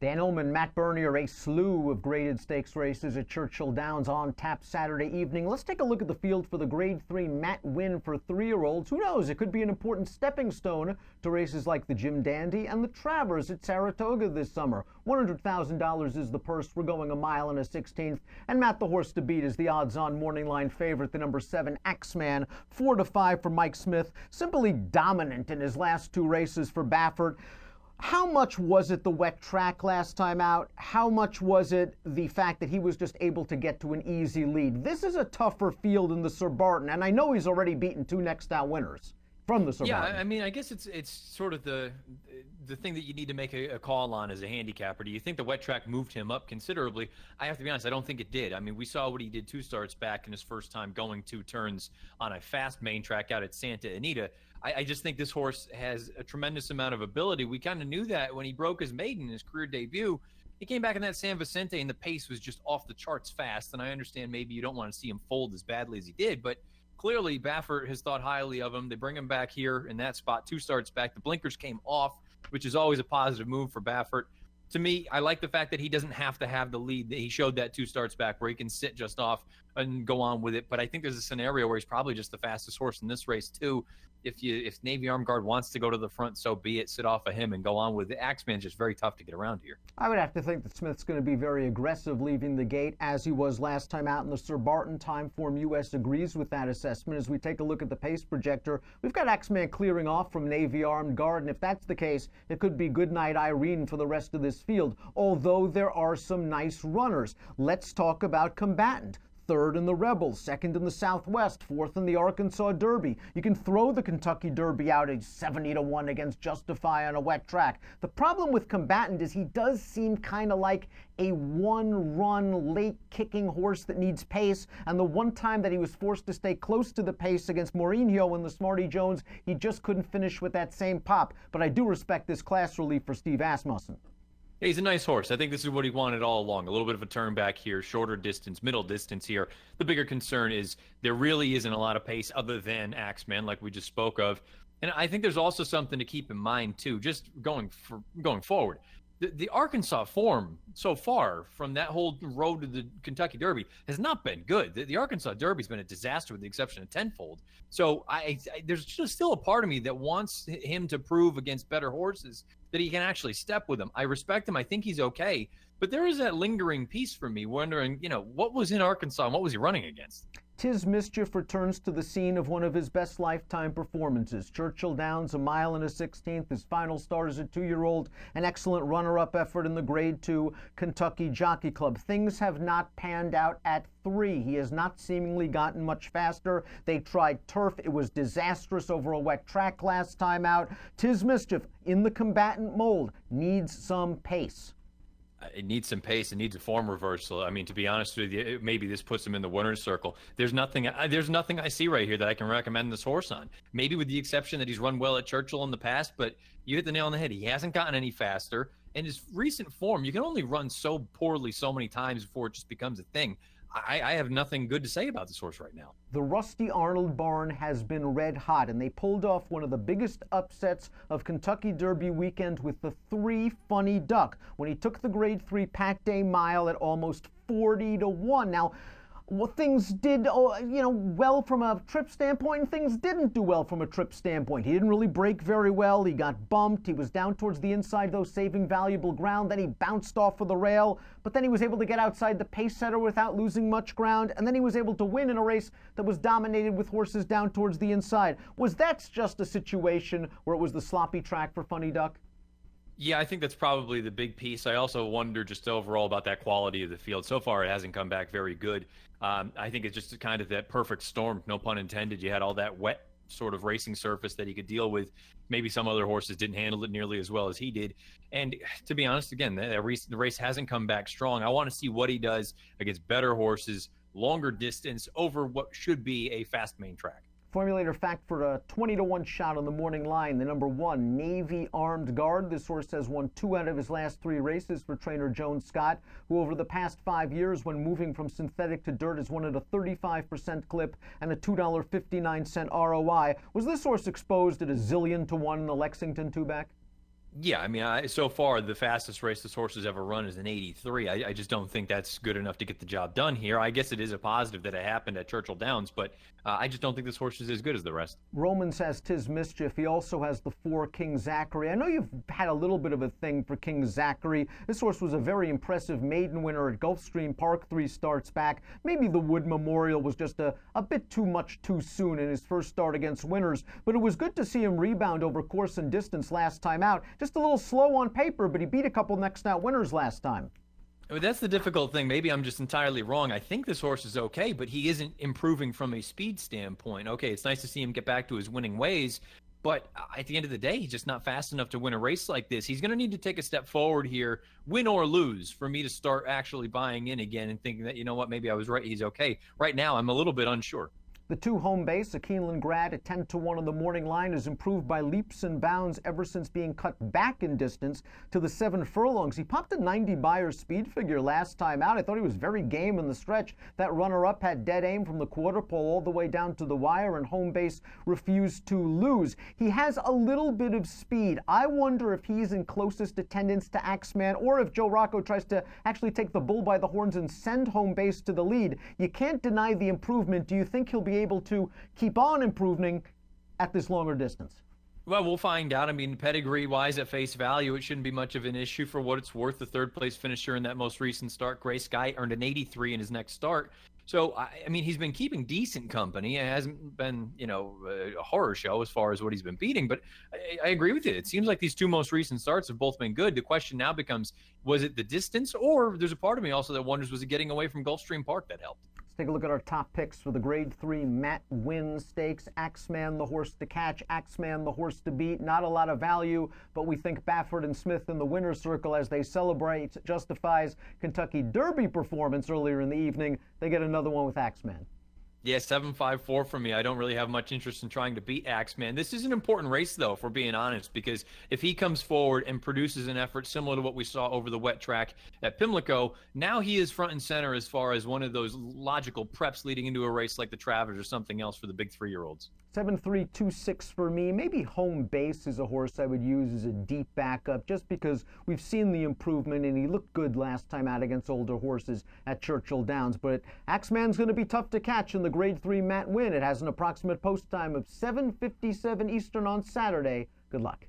Dan Illman, Matt Bernier, a slew of graded stakes races at Churchill Downs on tap Saturday evening. Let's take a look at the field for the Grade 3 Matt Winn for 3-year-olds. Who knows, it could be an important stepping stone to races like the Jim Dandy and the Travers at Saratoga this summer. $100,000 is the purse. We're going a mile and a 16th. And Matt the horse to beat is the odds-on morning line favorite, the number 7 Axeman, 4-5 for Mike Smith. Simply dominant in his last 2 races for Baffert. How much was it the wet track last time out? How much was it the fact that he was just able to get to an easy lead? This is a tougher field in the Sir Barton, and I know he's already beaten 2 next out winners from the Sir Barton. Yeah, I mean, I guess it's sort of the thing that you need to make a call on as a handicapper. Do you think the wet track moved him up considerably? I have to be honest, I don't think it did. I mean, we saw what he did 2 starts back in his first time going 2 turns on a fast main track out at Santa Anita. I just think this horse has a tremendous amount of ability. We kind of knew that when he broke his maiden in his career debut. He came back in that San Vicente and the pace was just off the charts fast. And I understand maybe you don't want to see him fold as badly as he did, but clearly Baffert has thought highly of him. They bring him back here in that spot 2 starts back. The blinkers came off, which is always a positive move for Baffert. To me, I like the fact that he doesn't have to have the lead. He showed that 2 starts back where he can sit just off and go on with it. But I think there's a scenario where he's probably just the fastest horse in this race too. If Navy Armed Guard wants to go to the front, so be it. Sit off of him and go on with it. Axeman's just very tough to get around here. I would have to think that Smith's going to be very aggressive leaving the gate, as he was last time out in the Sir Barton. Timeform US agrees with that assessment. As we take a look at the pace projector, we've got Axeman clearing off from Navy Armed Guard, and if that's the case, it could be Goodnight Irene for the rest of this field, although there are some nice runners. Let's talk about Combatant. 3rd in the Rebels, 2nd in the Southwest, 4th in the Arkansas Derby. You can throw the Kentucky Derby out at 70-1 against Justify on a wet track. The problem with Combatant is he does seem kind of like a one-run, late-kicking horse that needs pace, and the one time that he was forced to stay close to the pace against Mourinho and the Smarty Jones, he just couldn't finish with that same pop. But I do respect this class relief for Steve Asmussen. He's a nice horse. I think this is what he wanted all along. A little bit of a turn back here, shorter distance, middle distance here. The bigger concern is there really isn't a lot of pace other than Axeman, like we just spoke of. And I think there's also something to keep in mind, too, just going forward. The Arkansas form so far from that whole road to the Kentucky Derby has not been good. The Arkansas Derby's been a disaster with the exception of Tenfold. So there's just still a part of me that wants him to prove against better horses that he can actually step with them. I respect him. I think he's okay. But there is that lingering piece for me wondering, what was in Arkansas and what was he running against? Tis Mischief returns to the scene of one of his best lifetime performances. Churchill Downs, a mile and a 16th. His final start as a 2-year-old. An excellent runner-up effort in the Grade 2 Kentucky Jockey Club. Things have not panned out at 3. He has not seemingly gotten much faster. They tried turf. It was disastrous over a wet track last time out. Tis Mischief, in the Combatant mold, needs some pace. It needs some pace. It needs a form reversal. I mean, to be honest with you, maybe this puts him in the winner's circle. There's nothing I see right here that I can recommend this horse on. Maybe with the exception that he's run well at Churchill in the past, but you hit the nail on the head. He hasn't gotten any faster. And his recent form, you can only run so poorly so many times before it just becomes a thing. I have nothing good to say about this horse right now. The Rusty Arnold barn has been red hot, and they pulled off one of the biggest upsets of Kentucky Derby weekend with the 3 Funny Duck when he took the Grade 3 Pack Day Mile at almost 40-1. Now, well, things did, well from a trip standpoint, and things didn't do well from a trip standpoint. He didn't really break very well. He got bumped. He was down towards the inside, though, saving valuable ground. Then he bounced off of the rail, but then he was able to get outside the pace setter without losing much ground, and then he was able to win in a race that was dominated with horses down towards the inside. Was that just a situation where it was the sloppy track for Funny Duck? Yeah, I think that's probably the big piece. I also wonder just overall about that quality of the field. So far, it hasn't come back very good. I think it's just kind of that perfect storm, no pun intended. You had all that wet sort of racing surface that he could deal with. Maybe some other horses didn't handle it nearly as well as he did. And to be honest, again, the race hasn't come back strong. I want to see what he does against better horses, longer distance, over what should be a fast main track. Formulator fact for a 20-1 shot on the morning line, the number 1 Navy Armed Guard. This horse has won 2 out of his last 3 races for trainer Joan Scott, who over the past 5 years, when moving from synthetic to dirt, has won at a 35% clip and a $2.59 ROI. Was this horse exposed at 1,000,000 to 1 in the Lexington 2-back? Yeah, I mean, so far the fastest race this horse has ever run is an 83. I just don't think that's good enough to get the job done here. I guess it is a positive that it happened at Churchill Downs, but I just don't think this horse is as good as the rest. Roman says tis Mischief. He also has the 4 King Zachary. I know you've had a little bit of a thing for King Zachary. This horse was a very impressive maiden winner at Gulfstream Park 3 starts back. Maybe the Wood Memorial was just a bit too much too soon in his first start against winners, but it was good to see him rebound over course and distance last time out. Just a little slow on paper, but he beat a couple next out winners last time. I mean, that's the difficult thing. Maybe I'm just entirely wrong. I think this horse is okay, but he isn't improving from a speed standpoint. Okay, it's nice to see him get back to his winning ways, but at the end of the day, he's just not fast enough to win a race like this. He's going to need to take a step forward here, win or lose, for me to start actually buying in again and thinking that, you know what, maybe I was right, he's okay. Right now, I'm a little bit unsure. The 2 home base, a Keeneland grad at 10-1 on the morning line, has improved by leaps and bounds ever since being cut back in distance to the 7 furlongs. He popped a 90 Beyer speed figure last time out. I thought he was very game in the stretch. That runner-up had dead aim from the quarter pole all the way down to the wire, and home base refused to lose. He has a little bit of speed. I wonder if he's in closest attendance to Axeman, or if Joe Rocco tries to actually take the bull by the horns and send home base to the lead. You can't deny the improvement. Do you think he'll be able to keep on improving at this longer distance? Well, we'll find out. I mean, pedigree-wise, at face value, it shouldn't be much of an issue. For what it's worth, the third-place finisher in that most recent start, Gray Sky, earned an 83 in his next start. So, I mean, he's been keeping decent company. It hasn't been, you know, a horror show as far as what he's been beating. But I agree with you. It seems like these 2 most recent starts have both been good. The question now becomes, was it the distance? Or there's a part of me also that wonders, was it getting away from Gulfstream Park that helped? Let's take a look at our top picks for the Grade 3 Matt Winn Stakes. Axeman, the horse to catch. Axeman, the horse to beat. Not a lot of value, but we think Baffert and Smith in the winner's circle as they celebrate Justifies Kentucky Derby performance earlier in the evening. They get another one with Axeman. Yeah, 7-5-4 for me. I don't really have much interest in trying to beat Axeman. This is an important race, though, if we're being honest, because if he comes forward and produces an effort similar to what we saw over the wet track at Pimlico, now he is front and center as far as one of those logical preps leading into a race like the Travers or something else for the big 3-year-olds. 7-3-2-6 for me. Maybe home base is a horse I would use as a deep backup just because we've seen the improvement and he looked good last time out against older horses at Churchill Downs. But Axeman's going to be tough to catch in the Grade 3 Matt Winn. It has an approximate post time of 7:57 Eastern on Saturday. Good luck.